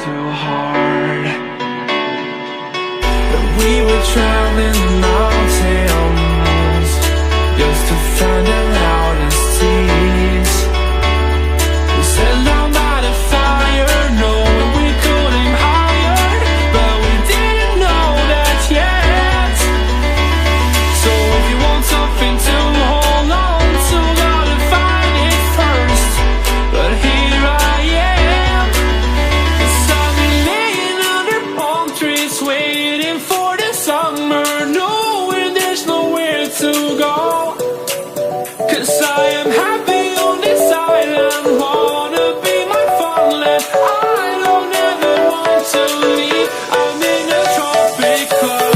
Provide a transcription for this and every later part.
too hard. But we were traveling the mountains just to find the loudest tease. We sat down by the fire, knowing we could aim higher, but we didn't know that yet. So if you want something to hold on to, gotta find it first. But here I am, 'cause I've been laying under palm trees, waiting for the summer, knowing there's nowhere to go. 'Cause I am happy on this island, wanna be my farmland. I don't ever want to leave, I'm in a tropic club.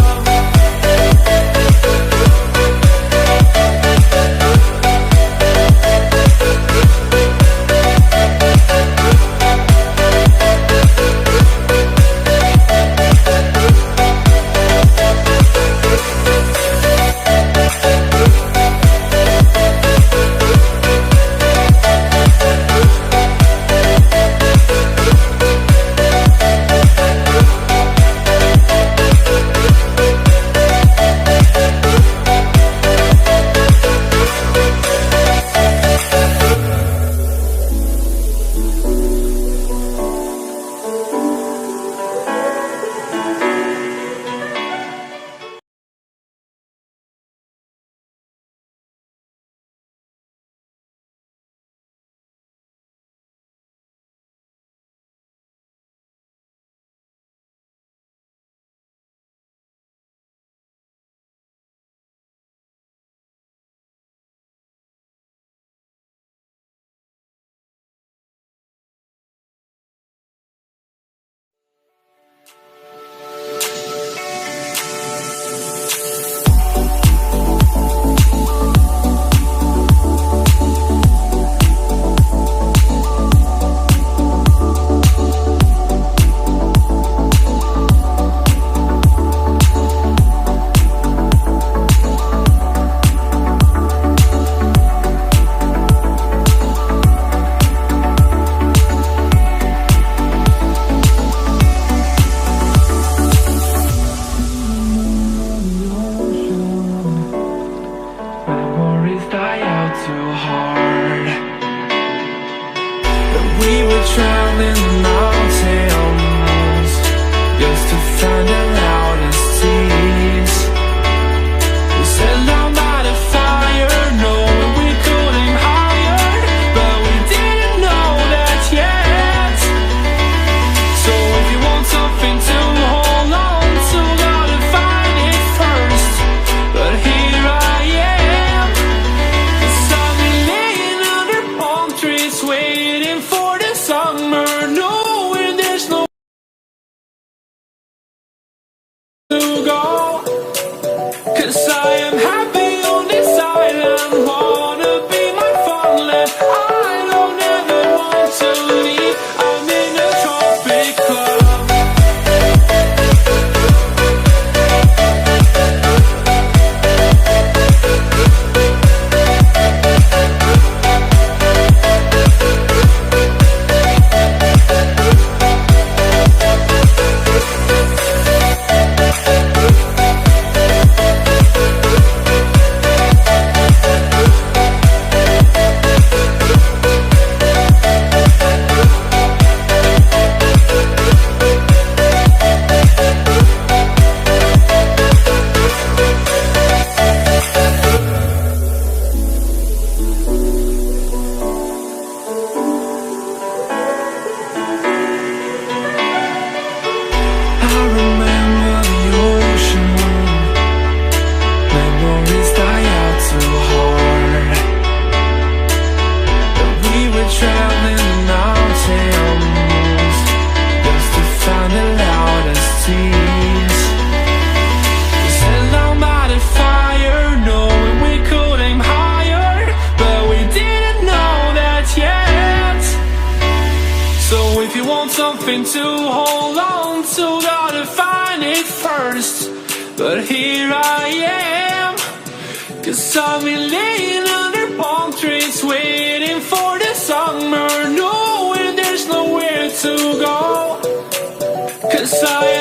Memories die out too hard. But we were traveling the mountains just to find the loudest tease. We sat down by the fire, knowing we could aim higher, but we didn't know that yet. So if you want something to hold on to, gotta find it first. But here I am, 'cause I've been laying under palm trees, waiting for the summer, knowing there's no to go. 'Cause I am happy on this island, wanna be my farmland. I don't ever want to leave, I'm in a tropic club. I remember the ocean, memories die out too hard. But we were traveling the mountains just to find the loudest tease. We sat down by the fire, knowing we could aim higher, but we didn't know that yet. So if you want something to hold on to, gotta find it first. But here I am, 'cause I've been laying under palm trees, waiting for the summer, knowing there's nowhere to go. fire.